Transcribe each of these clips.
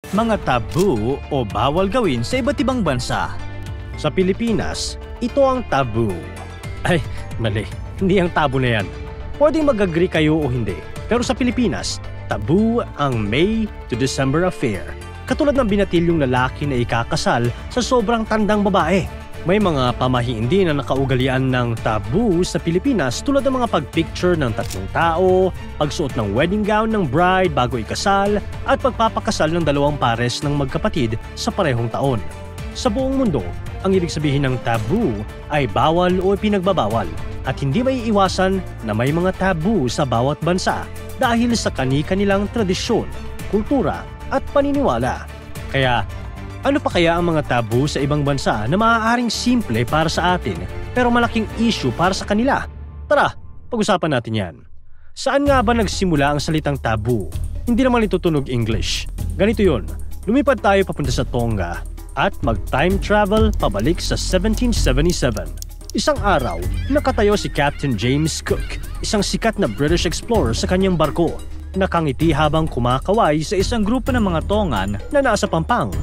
Mga taboo o bawal gawin sa iba't ibang bansa. Sa Pilipinas, ito ang taboo. Ay, mali. Hindi ang taboo na yan. Pwedeng mag-agree kayo o hindi. Pero sa Pilipinas, taboo ang May to December affair. Katulad ng binatilyong lalaki na ikakasal sa sobrang tandang babae. May mga pamahiin na nakaugalian ng taboo sa Pilipinas tulad ng mga pagpicture ng tatlong tao, pagsuot ng wedding gown ng bride bago ikasal, at pagpapakasal ng dalawang pares ng magkapatid sa parehong taon. Sa buong mundo, ang ibig sabihin ng taboo ay bawal o pinagbabawal at hindi may iwasan na may mga taboo sa bawat bansa dahil sa kani-kanilang tradisyon, kultura at paniniwala. Kaya, ano pa kaya ang mga taboo sa ibang bansa na maaaring simple para sa atin pero malaking issue para sa kanila? Tara, pag-usapan natin yan. Saan nga ba nagsimula ang salitang taboo? Hindi naman ito tunog English. Ganito yun, lumipad tayo papunta sa Tonga at mag-time travel pabalik sa 1777. Isang araw, nakatayo si Captain James Cook, isang sikat na British explorer sa kanyang barko. Nakangiti habang kumakaway sa isang grupo ng mga Tongan na nasa Pampang.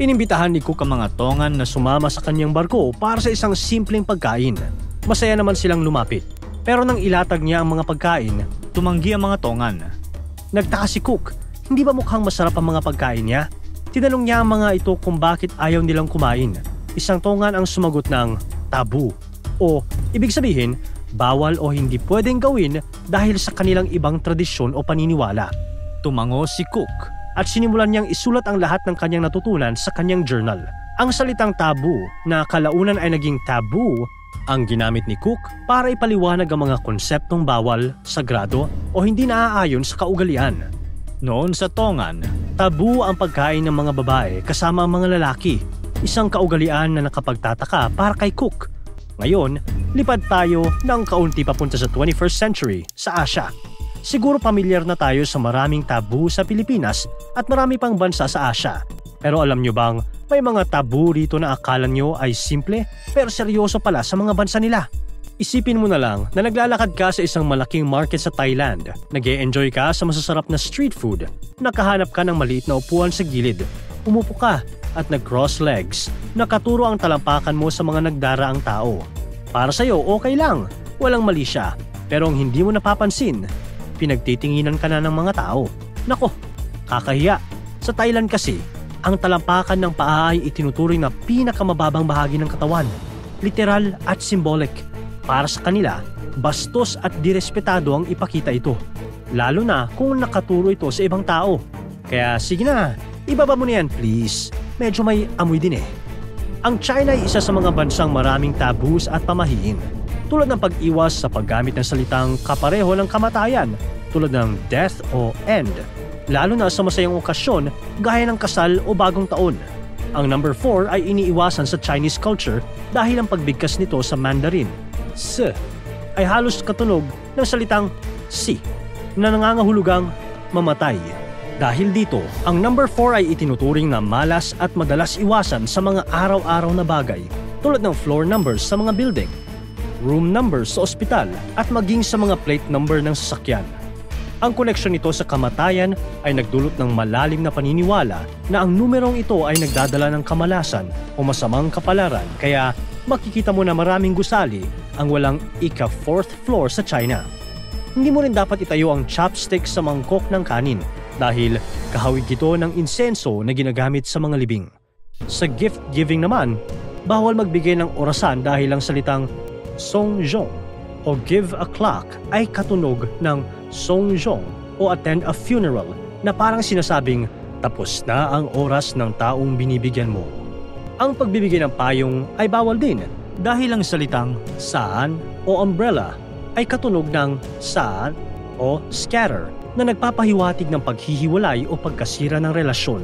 Inimbitahan ni Cook ang mga Tongan na sumama sa kanyang barko para sa isang simpleng pagkain. Masaya naman silang lumapit. Pero nang ilatag niya ang mga pagkain, tumanggi ang mga Tongan. Nagtaka si Cook, hindi ba mukhang masarap ang mga pagkain niya? Tinanong niya ang mga ito kung bakit ayaw nilang kumain. Isang Tongan ang sumagot ng taboo. O ibig sabihin, bawal o hindi pwedeng gawin dahil sa kanilang ibang tradisyon o paniniwala. Tumango si Cook at sinimulan niyang isulat ang lahat ng kanyang natutunan sa kanyang journal. Ang salitang taboo na kalaunan ay naging taboo ang ginamit ni Cook para ipaliwanag ang mga konseptong bawal, sagrado o hindi naaayon sa kaugalian. Noon sa Tongan, taboo ang pagkain ng mga babae kasama ang mga lalaki, isang kaugalian na nakapagtataka para kay Cook. Ngayon, lipad tayo ng kaunti papunta sa 21st century sa Asia. Siguro pamilyar na tayo sa maraming taboo sa Pilipinas at marami pang bansa sa Asia. Pero alam nyo bang may mga taboo rito na akala nyo ay simple pero seryoso pala sa mga bansa nila? Isipin mo na lang na naglalakad ka sa isang malaking market sa Thailand, nag-e-enjoy ka sa masasarap na street food, nakahanap ka ng maliit na upuan sa gilid, umupo ka at nag-cross legs, nakaturo ang talampakan mo sa mga nagdaraang tao. Para sa'yo okay lang, walang mali siya, pero ang hindi mo napapansin, pinagtitinginan ka na ng mga tao. Nako, kakahiya. Sa Thailand kasi, ang talampakan ng paa ay itinuturing na pinakamababang bahagi ng katawan. Literal at symbolic. Para sa kanila, bastos at direspetado ang ipakita ito. Lalo na kung nakaturo ito sa ibang tao. Kaya sige na, ibaba mo na yan please. Medyo may amoy din eh. Ang China ay isa sa mga bansang maraming taboos at pamahiin. Tulad ng pag-iwas sa paggamit ng salitang kapareho ng kamatayan, tulad ng death o end, lalo na sa masayang okasyon gaya ng kasal o bagong taon. Ang number 4 ay iniiwasan sa Chinese culture dahil ang pagbigkas nito sa Mandarin, si, ay halos katunog ng salitang si, na nangangahulugang mamatay. Dahil dito, ang number 4 ay itinuturing na malas at madalas iwasan sa mga araw-araw na bagay, tulad ng floor numbers sa mga building, room numbers sa ospital at maging sa mga plate number ng sasakyan. Ang koneksyon nito sa kamatayan ay nagdulot ng malalim na paniniwala na ang numerong ito ay nagdadala ng kamalasan o masamang kapalaran, kaya makikita mo na maraming gusali ang walang ika-4th floor sa China. Hindi mo rin dapat itayo ang chopstick sa mangkok ng kanin dahil kahawig ito ng insenso na ginagamit sa mga libing. Sa gift-giving naman, bawal magbigay ng orasan dahil ang salitang songjong o give a clock ay katunog ng songjong o attend a funeral na parang sinasabing tapos na ang oras ng taong binibigyan mo. Ang pagbibigay ng payong ay bawal din dahil ang salitang saan o umbrella ay katunog ng saan o scatter na nagpapahiwatig ng paghihiwalay o pagkasira ng relasyon.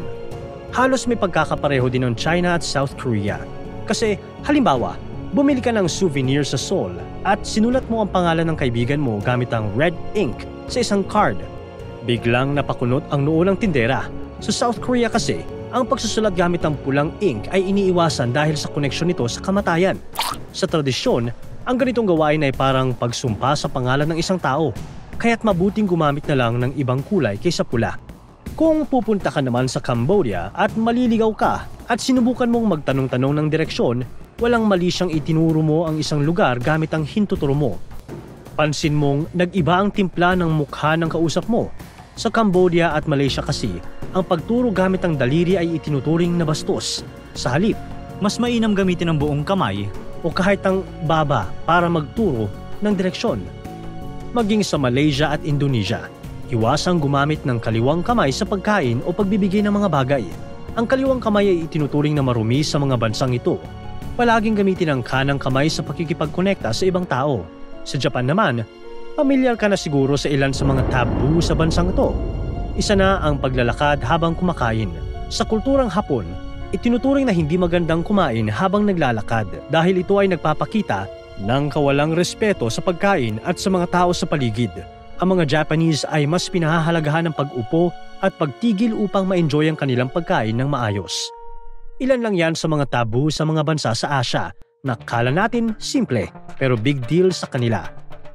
Halos may pagkakapareho din ng China at South Korea. Kasi halimbawa, bumili ka ng souvenir sa Seoul at sinulat mo ang pangalan ng kaibigan mo gamit ang red ink sa isang card. Biglang napakunot ang noo ng tindera. Sa South Korea kasi, ang pagsusulat gamit ang pulang ink ay iniiwasan dahil sa koneksyon nito sa kamatayan. Sa tradisyon, ang ganitong gawain ay parang pagsumpa sa pangalan ng isang tao, kaya't mabuting gumamit na lang ng ibang kulay kaysa pula. Kung pupunta ka naman sa Cambodia at maliligaw ka at sinubukan mong magtanong-tanong ng direksyon, walang mali siyang itinuro mo ang isang lugar gamit ang hintuturo mo. Pansin mong nag-iba ang timpla ng mukha ng kausap mo. Sa Cambodia at Malaysia kasi, ang pagturo gamit ang daliri ay itinuturing na bastos. Sa halip, Mas mainam gamitin ang buong kamay. o kahit ang baba para magturo ng direksyon. Maging sa Malaysia at Indonesia, iwasang gumamit ng kaliwang kamay sa pagkain o pagbibigay ng mga bagay. Ang kaliwang kamay ay itinuturing na marumi sa mga bansang ito. Palaging gamitin ang kanang kamay sa pakikipagkonekta sa ibang tao. Sa Japan naman, pamilyar ka na siguro sa ilan sa mga tabu sa bansang ito. Isa na ang paglalakad habang kumakain. Sa kulturang Hapon, itinuturing na hindi magandang kumain habang naglalakad dahil ito ay nagpapakita ng kawalang respeto sa pagkain at sa mga tao sa paligid. Ang mga Japanese ay mas pinahahalagahan ng pag-upo at pagtigil upang ma-enjoy ang kanilang pagkain ng maayos. Ilan lang yan sa mga tabu sa mga bansa sa Asia na kala natin simple pero big deal sa kanila.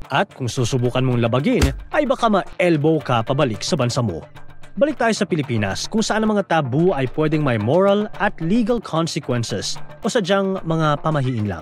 At kung susubukan mong labagin ay baka ma-elbow ka pabalik sa bansa mo. Balik tayo sa Pilipinas kung saan ang mga tabu ay pwedeng may moral at legal consequences o sadyang mga pamahiin lang.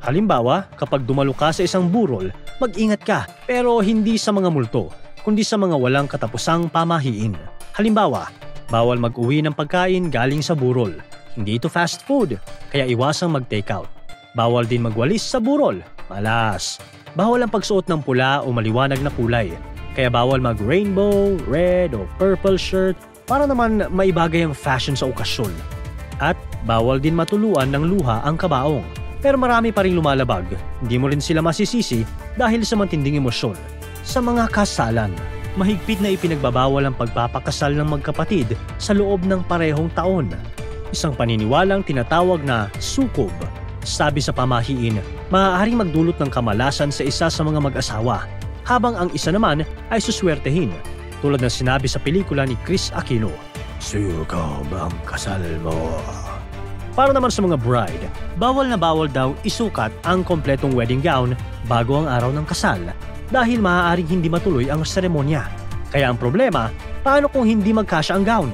Halimbawa, kapag dumalo ka sa isang burol, mag-ingat ka pero hindi sa mga multo, kundi sa mga walang katapusang pamahiin. Halimbawa, bawal mag-uwi ng pagkain galing sa burol. Hindi ito fast food, kaya iwasang mag-takeout. Bawal din magwalis sa burol, malas. Bawal ang pagsuot ng pula o maliwanag na kulay. Kaya bawal mag-rainbow, red o purple shirt para naman maibagay ang fashion sa okasyon. At bawal din matuluan ng luha ang kabaong. Pero marami pa rin lumalabag, hindi mo rin sila masisisi dahil sa matinding emosyon. Sa mga kasalan, mahigpit na ipinagbabawal ang pagpapakasal ng magkapatid sa loob ng parehong taon. Isang paniniwalang tinatawag na sukob. Sabi sa pamahiin, maaaring magdulot ng kamalasan sa isa sa mga mag-asawa, habang ang isa naman ay suswertehin, tulad ng sinabi sa pelikula ni Chris Aquino, "Sukob ang kasal mo." Para naman sa mga bride, bawal na bawal daw isukat ang kompletong wedding gown bago ang araw ng kasal dahil maaaring hindi matuloy ang seremonya. Kaya ang problema, paano kung hindi magkasya ang gown?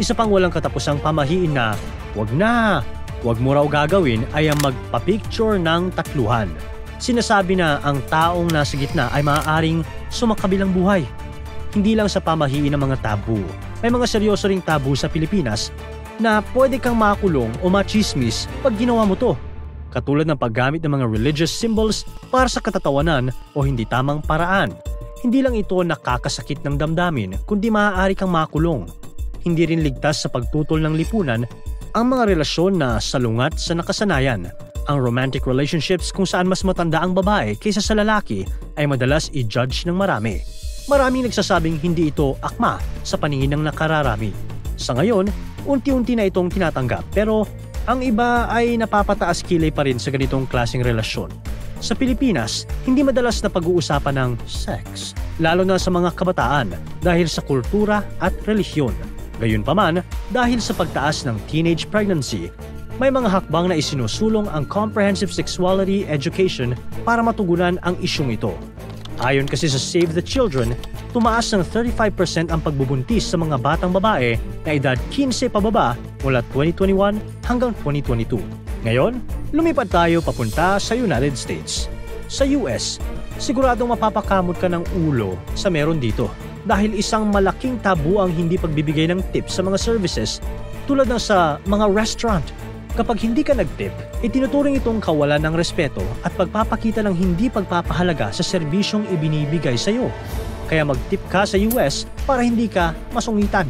Isa pang walang katapusang pamahiin na wag mo raw gagawin ay ang magpa-picture ng tatluhan. Sinasabi na ang taong nasa gitna ay maaaring sumakabilang buhay. Hindi lang sa pamahiin ng mga tabu, may mga seryoso ring tabu sa Pilipinas na pwede kang makulong o machismis pag ginawa mo to. Katulad ng paggamit ng mga religious symbols para sa katatawanan o hindi tamang paraan. Hindi lang ito nakakasakit ng damdamin kundi maaari kang makulong. Hindi rin ligtas sa pagtutol ng lipunan ang mga relasyon na salungat sa nakasanayan. Ang romantic relationships kung saan mas matanda ang babae kaysa sa lalaki ay madalas i-judge ng marami. Maraming nagsasabing hindi ito akma sa paningin ng nakararami. Sa ngayon, unti-unti na itong tinatanggap pero ang iba ay napapataas kilay pa rin sa ganitong klaseng relasyon. Sa Pilipinas, hindi madalas na pag-uusapan ng sex, lalo na sa mga kabataan dahil sa kultura at relihiyon. Gayunpaman, dahil sa pagtaas ng teenage pregnancy, may mga hakbang na isinusulong ang comprehensive sexuality education para matugunan ang isyong ito. Ayon kasi sa Save the Children, tumaas ng 35% ang pagbubuntis sa mga batang babae na edad 15 pababa mula 2021 hanggang 2022. Ngayon, lumipad tayo papunta sa United States. Sa US, siguradong mapapakamot ka ng ulo sa meron dito dahil isang malaking tabu ang hindi pagbibigay ng tips sa mga services tulad ng sa mga restaurant. Kapag hindi ka nag-tip, itinuturing itong kawalan ng respeto at pagpapakita ng hindi pagpapahalaga sa serbisyong ibinibigay sa iyo. Kaya mag-tip ka sa US para hindi ka masungitan.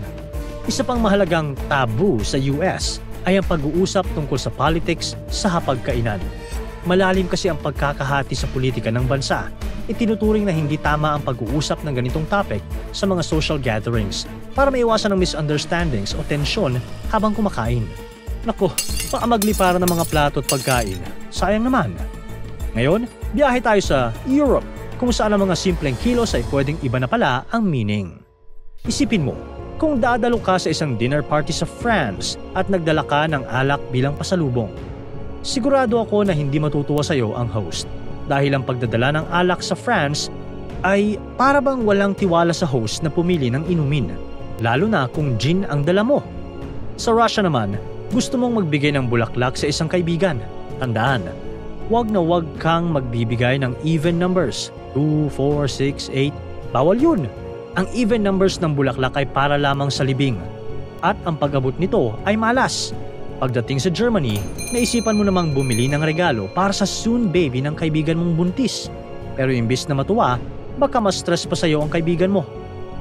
Isa pang mahalagang tabu sa US ay ang pag-uusap tungkol sa politics sa hapagkainan. Malalim kasi ang pagkakahati sa politika ng bansa. Itinuturing na hindi tama ang pag-uusap ng ganitong topic sa mga social gatherings para maiwasan ang misunderstandings o tensyon habang kumakain. Nako, baka magliparan ng mga plato at pagkain. Sayang naman. Ngayon, biyahe tayo sa Europe kung saan ang mga simpleng kilos ay pwedeng iba na pala ang meaning. Isipin mo, kung dadalo ka sa isang dinner party sa France at nagdala ka ng alak bilang pasalubong. Sigurado ako na hindi matutuwa sa iyo ang host dahil ang pagdadala ng alak sa France ay para bang walang tiwala sa host na pumili ng inumin. lalo na kung gin ang dala mo. Sa Russia naman, gusto mong magbigay ng bulaklak sa isang kaibigan. Tandaan, wag na wag kang magbibigay ng even numbers. 2, 4, 6, 8. Bawal yun. Ang even numbers ng bulaklak ay para lamang sa libing. At ang pag-abot nito ay malas. Pagdating sa Germany, naisipan mo namang bumili ng regalo para sa soon baby ng kaibigan mong buntis. Pero imbis na matuwa, baka mas stress pa sa'yo ang kaibigan mo.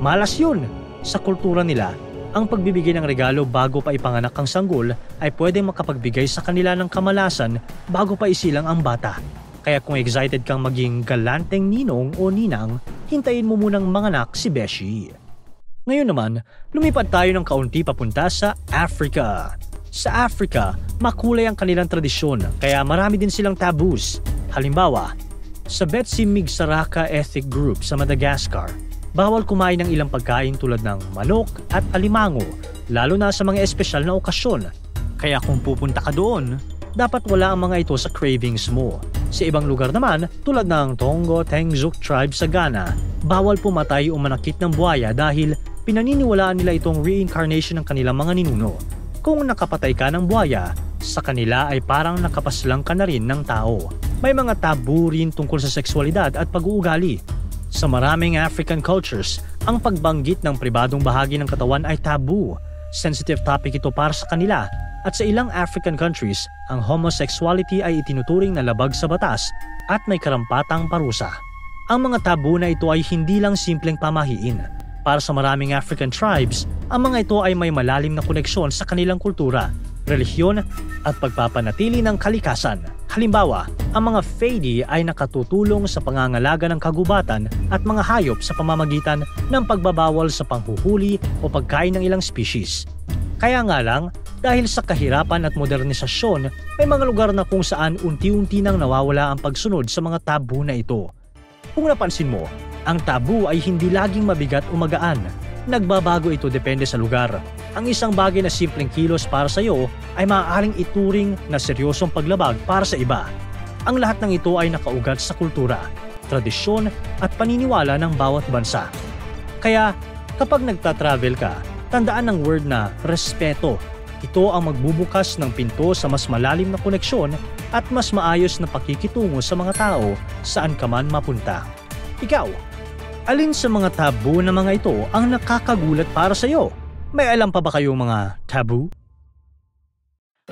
Malas yun. Sa kultura nila, ang pagbibigay ng regalo bago pa ipanganak ang sanggol ay pwedeng makapagbigay sa kanila ng kamalasan bago pa isilang ang bata. Kaya kung excited kang maging galanteng ninong o ninang, hintayin mo munang manganak si Beshi. Ngayon naman, lumipad tayo ng kaunti papunta sa Africa. Sa Africa, makulay ang kanilang tradisyon kaya marami din silang taboos. Halimbawa, sa Betsi Migsaraka Ethnic Group sa Madagascar, bawal kumain ng ilang pagkain tulad ng manok at alimango, lalo na sa mga espesyal na okasyon. Kaya kung pupunta ka doon, dapat wala ang mga ito sa cravings mo. Sa ibang lugar naman, tulad ng Tongo Tengzuk tribe sa Ghana, bawal pumatay o manakit ng buhaya dahil pinaniniwalaan nila itong reincarnation ng kanilang mga ninuno. Kung nakapatay ka ng buhaya, sa kanila ay parang nakapaslang ka na rin ng tao. May mga tabu rin tungkol sa sexualidad at pag-uugali. Sa maraming African cultures, ang pagbanggit ng pribadong bahagi ng katawan ay tabu. Sensitive topic ito para sa kanila. At sa ilang African countries, ang homosexuality ay itinuturing na labag sa batas at may karampatang parusa. Ang mga tabu na ito ay hindi lang simpleng pamahiin. Para sa maraming African tribes, ang mga ito ay may malalim na koneksyon sa kanilang kultura, relihiyon at pagpapanatili ng kalikasan. Halimbawa, ang mga Fedi ay nakatutulong sa pangangalaga ng kagubatan at mga hayop sa pamamagitan ng pagbabawal sa panghuhuli o pagkain ng ilang species. Kaya nga lang, dahil sa kahirapan at modernisasyon, may mga lugar na kung saan unti-unti nang nawawala ang pagsunod sa mga tabu na ito. Kung napansin mo, ang tabu ay hindi laging mabigat o magaan. Nagbabago ito depende sa lugar. Ang isang bagay na simpleng kilos para sa iyo ay maaaring ituring na seryosong paglabag para sa iba. Ang lahat ng ito ay nakaugat sa kultura, tradisyon at paniniwala ng bawat bansa. Kaya kapag nagta-travel ka, tandaan ang word na respeto. Ito ang magbubukas ng pinto sa mas malalim na koneksyon at mas maayos na pakikitungo sa mga tao saan ka man mapunta. Ikaw, alin sa mga tabu na mga ito ang nakakagulat para sa iyo? May alam pa ba kayong mga tabu?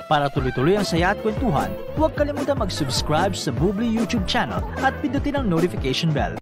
Para tuloy-tuloy ang saya at kwentuhan, huwag kalimutan mag-subscribe sa Bubbly YouTube channel at pindutin ang notification bell.